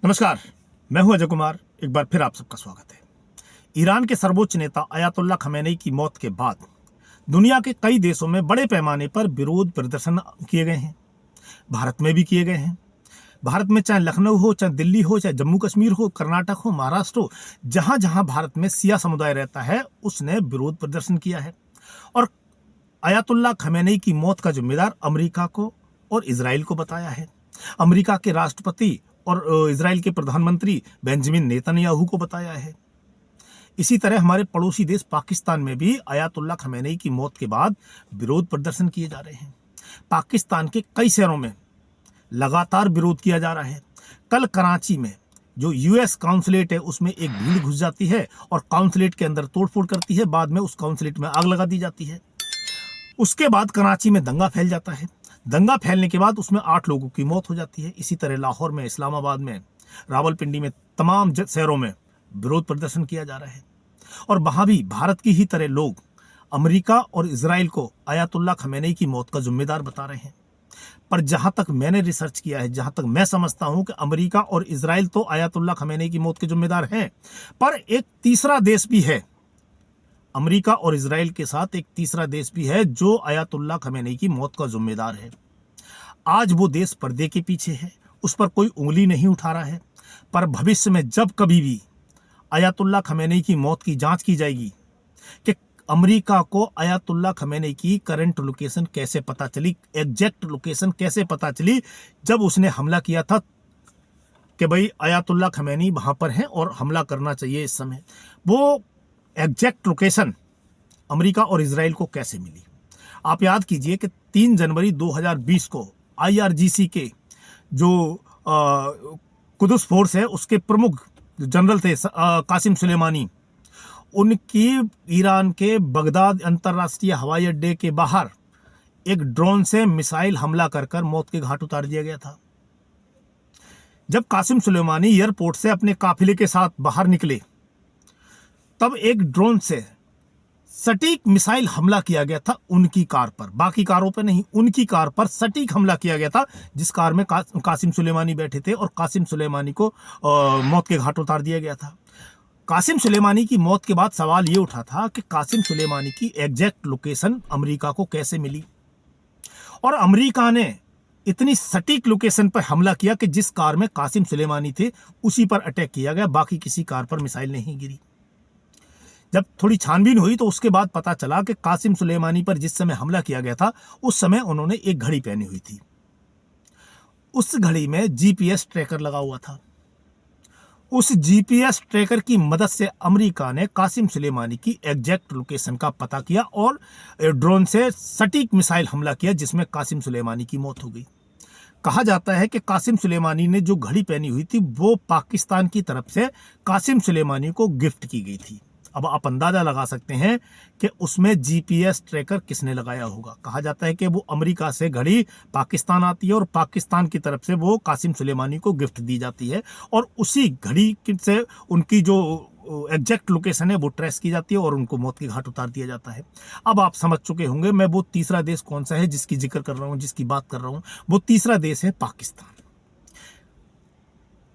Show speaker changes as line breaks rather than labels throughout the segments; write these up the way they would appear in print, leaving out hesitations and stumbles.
नमस्कार। मैं हूं अजय कुमार। एक बार फिर आप सबका स्वागत है। ईरान के सर्वोच्च नेता अयातुल्ला खमेनी की मौत के बाद दुनिया के कई देशों में बड़े पैमाने पर विरोध प्रदर्शन किए गए हैं। भारत में भी किए गए हैं। भारत में चाहे लखनऊ हो, चाहे दिल्ली हो, चाहे जम्मू कश्मीर हो, कर्नाटक हो, महाराष्ट्र हो, जहां जहां भारत में सिया समुदाय रहता है उसने विरोध प्रदर्शन किया है और अयातुल्ला खमेनी की मौत का जिम्मेदार अमेरिका को और इजराइल को बताया है। अमेरिका के राष्ट्रपति और इजराइल के प्रधानमंत्री बेंजामिन नेतन्याहू को बताया है। इसी तरह हमारे पड़ोसी देश पाकिस्तान में भी अयातुल्ला खमेनी की मौत के बाद विरोध प्रदर्शन किए जा रहे हैं। पाकिस्तान के कई शहरों में लगातार विरोध किया जा रहा है। कल कराची में जो यूएस काउंसलेट है उसमें एक भीड़ घुस जाती है और काउंसलेट के अंदर तोड़फोड़ करती है। बाद में उस काउंसलेट में आग लगा दी जाती है। उसके बाद कराची में दंगा फैल जाता है। दंगा फैलने के बाद उसमें 8 लोगों की मौत हो जाती है। इसी तरह लाहौर में, इस्लामाबाद में, रावलपिंडी में, तमाम शहरों में विरोध प्रदर्शन किया जा रहा है और वहां भी भारत की ही तरह लोग अमेरिका और इजराइल को अयातुल्ला खमेनी की मौत का जिम्मेदार बता रहे हैं। पर जहां तक मैंने रिसर्च किया है, जहां तक मैं समझता हूं कि अमेरिका और इजराइल तो अयातुल्ला खमेनी की मौत के जिम्मेदार हैं, पर एक तीसरा देश भी है। अमेरिका और इजराइल के साथ एक तीसरा देश भी है जो अयातुल्ला खमेनी की मौत का जिम्मेदार है। आज वो देश पर्दे के पीछे है, उस पर कोई उंगली नहीं उठा रहा है, पर भविष्य में जब कभी भी अयातुल्ला खमेनी की मौत की जांच की जाएगी कि अमेरिका को अयातुल्ला खमेनी की करंट लोकेशन कैसे पता चली, एग्जैक्ट लोकेशन कैसे पता चली जब उसने हमला किया था कि भाई अयातुल्ला खमेनी वहां पर है और हमला करना चाहिए इस समय, वो एग्जैक्ट लोकेशन अमेरिका और इजराइल को कैसे मिली। आप याद कीजिए कि 3 जनवरी 2020 को आईआरजीसी के जो कुदस फोर्स है उसके प्रमुख जनरल थे कासिम सुलेमानी, उनकी ईरान के बगदाद अंतर्राष्ट्रीय हवाई अड्डे के बाहर एक ड्रोन से मिसाइल हमला कर मौत के घाट उतार दिया गया था। जब कासिम सुलेमानी एयरपोर्ट से अपने काफिले के साथ बाहर निकले तब एक ड्रोन से सटीक मिसाइल हमला किया गया था उनकी कार पर, बाकी कारों पर नहीं, उनकी कार पर सटीक हमला किया गया था जिस कार में कासिम सुलेमानी बैठे थे और कासिम सुलेमानी को मौत के घाट उतार दिया गया था। कासिम सुलेमानी की मौत के बाद सवाल ये उठा था कि कासिम सुलेमानी की एग्जैक्ट लोकेशन अमेरिका को कैसे मिली और अमेरिका ने इतनी सटीक लोकेशन पर हमला किया कि जिस कार में कासिम सुलेमानी थे उसी पर अटैक किया गया, बाकी किसी कार पर मिसाइल नहीं गिरी। जब थोड़ी छानबीन हुई तो उसके बाद पता चला कि कासिम सुलेमानी पर जिस समय हमला किया गया था उस समय उन्होंने एक घड़ी पहनी हुई थी। उस घड़ी में जीपीएस ट्रैकर लगा हुआ था। उस जीपीएस ट्रैकर की मदद से अमेरिका ने कासिम सुलेमानी की एग्जैक्ट लोकेशन का पता किया और ड्रोन से सटीक मिसाइल हमला किया जिसमें कासिम सुलेमानी की मौत हो गई। कहा जाता है कि कासिम सुलेमानी ने जो घड़ी पहनी हुई थी वो पाकिस्तान की तरफ से कासिम सुलेमानी को गिफ्ट की गई थी। अब आप अंदाजा लगा सकते हैं कि उसमें जीपीएस ट्रैकर किसने लगाया होगा। कहा जाता है कि वो अमेरिका से घड़ी पाकिस्तान आती है और पाकिस्तान की तरफ से वो कासिम सुलेमानी को गिफ्ट दी जाती है और उसी घड़ी से उनकी जो एग्जैक्ट लोकेशन है वो ट्रेस की जाती है और उनको मौत के घाट उतार दिया जाता है। अब आप समझ चुके होंगे मैं वो तीसरा देश कौन सा है जिसकी जिक्र कर रहा हूं, जिसकी बात कर रहा हूं। वो तीसरा देश है पाकिस्तान।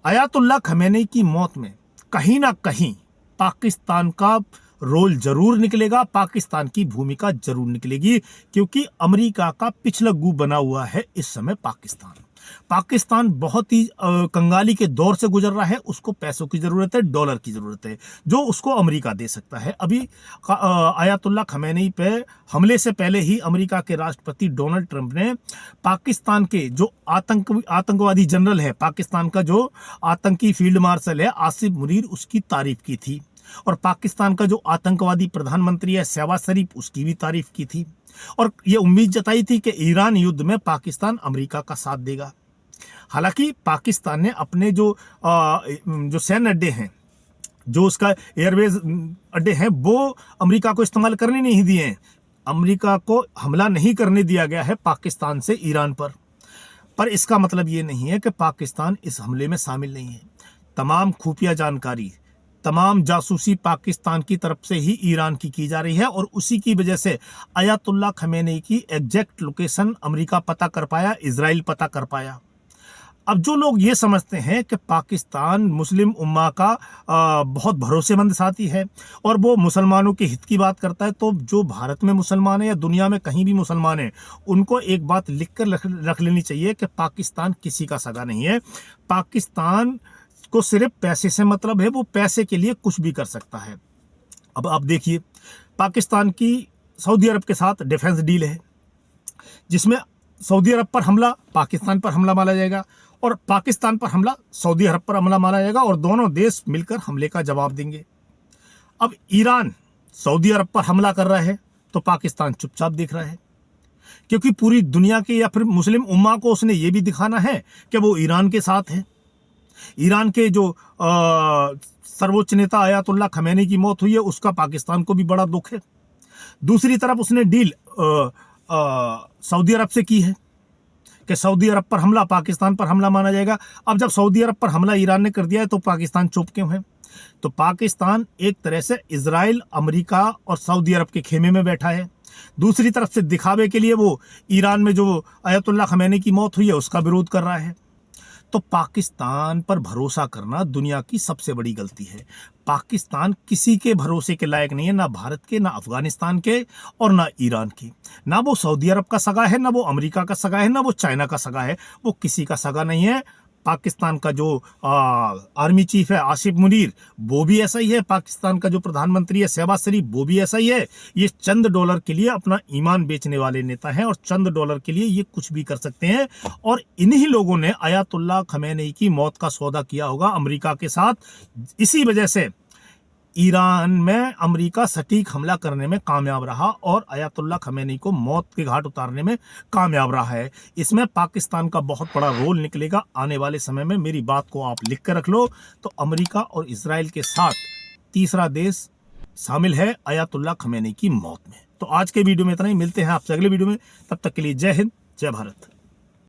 अयातुल्ला खमेनी की मौत में कहीं ना कहीं पाकिस्तान का रोल जरूर निकलेगा, पाकिस्तान की भूमिका जरूर निकलेगी, क्योंकि अमेरिका का पिछला गू बना हुआ है इस समय पाकिस्तान बहुत ही कंगाली के दौर से गुजर रहा है। उसको पैसों की जरूरत है, डॉलर की जरूरत है जो उसको अमेरिका दे सकता है। अभी अयातुल्ला खमेनी पे हमले से पहले ही अमेरिका के राष्ट्रपति डोनाल्ड ट्रंप ने पाकिस्तान के जो आतंकवादी जनरल है, पाकिस्तान का जो आतंकी फील्ड मार्शल है आसिफ मुनीर, उसकी तारीफ की थी और पाकिस्तान का जो आतंकवादी प्रधानमंत्री है शहबाज शरीफ, उसकी भी तारीफ की थी और यह उम्मीद जताई थी कि ईरान युद्ध में पाकिस्तान अमेरिका का साथ देगा। हालांकि पाकिस्तान ने अपने जो सैन्य अड्डे हैं, जो उसका एयरवेज अड्डे हैं, वो अमेरिका को इस्तेमाल करने नहीं दिए हैं। अमेरिका को हमला नहीं करने दिया गया है पाकिस्तान से ईरान पर इसका मतलब ये नहीं है कि पाकिस्तान इस हमले में शामिल नहीं है। तमाम खुफिया जानकारी, तमाम जासूसी पाकिस्तान की तरफ से ही ईरान की जा रही है और उसी की वजह से अयातुल्ला खमेनी की एग्जैक्ट लोकेशन अमेरिका पता कर पाया, इजराइल पता कर पाया। अब जो लोग ये समझते हैं कि पाकिस्तान मुस्लिम उम्मा का बहुत भरोसेमंद साथी है और वो मुसलमानों के हित की बात करता है, तो जो भारत में मुसलमान है या दुनिया में कहीं भी मुसलमान है, उनको एक बात लिख कर रख लेनी चाहिए कि पाकिस्तान किसी का सगा नहीं है। पाकिस्तान को सिर्फ पैसे से मतलब है, वो पैसे के लिए कुछ भी कर सकता है। अब आप देखिए, पाकिस्तान की सऊदी अरब के साथ डिफेंस डील है, जिसमें सऊदी अरब पर हमला पाकिस्तान पर हमला माना जाएगा और पाकिस्तान पर हमला सऊदी अरब पर हमला माना जाएगा और दोनों देश मिलकर हमले का जवाब देंगे। अब ईरान सऊदी अरब पर हमला कर रहा है तो पाकिस्तान चुपचाप देख रहा है, क्योंकि पूरी दुनिया के या फिर मुस्लिम उम्मा को उसने ये भी दिखाना है कि वो ईरान के साथ है। ईरान के जो सर्वोच्च नेता अयातुल्ला खमेनी की मौत हुई है, उसका पाकिस्तान को भी बड़ा दुख है। दूसरी तरफ उसने डील सऊदी अरब से की है कि सऊदी अरब पर हमला पाकिस्तान पर हमला माना जाएगा। अब जब सऊदी अरब पर हमला ईरान ने कर दिया है तो पाकिस्तान चुप क्यों है? तो पाकिस्तान एक तरह से इजराइल, अमेरिका और सऊदी अरब के खेमे में बैठा है। दूसरी तरफ से दिखावे के लिए वो ईरान में जो अयतुल्ला खमेनी की मौत हुई है उसका विरोध कर रहा है। तो पाकिस्तान पर भरोसा करना दुनिया की सबसे बड़ी गलती है। पाकिस्तान किसी के भरोसे के लायक नहीं है, ना भारत के, ना अफगानिस्तान के और ना ईरान के। ना वो सऊदी अरब का सगा है, ना वो अमेरिका का सगा है, ना वो चाइना का सगा है। वो किसी का सगा नहीं है। पाकिस्तान का जो आर्मी चीफ है आसिफ मुनीर, वो भी ऐसा ही है। पाकिस्तान का जो प्रधानमंत्री है शहबाज शरीफ, वो भी ऐसा ही है। ये चंद डॉलर के लिए अपना ईमान बेचने वाले नेता हैं और चंद डॉलर के लिए ये कुछ भी कर सकते हैं। और इन्हीं लोगों ने अयातुल्ला खमेनी की मौत का सौदा किया होगा अमेरिका के साथ। इसी वजह से ईरान में अमेरिका सटीक हमला करने में कामयाब रहा और अयातुल्ला खमेनी को मौत के घाट उतारने में कामयाब रहा है। इसमें पाकिस्तान का बहुत बड़ा रोल निकलेगा आने वाले समय में। मेरी बात को आप लिख कर रख लो। तो अमेरिका और इजराइल के साथ तीसरा देश शामिल है अयातुल्ला खमेनी की मौत में। तो आज के वीडियो में इतना ही, मिलते हैं आपसे अगले वीडियो में। तब तक के लिए जय हिंद, जय भारत।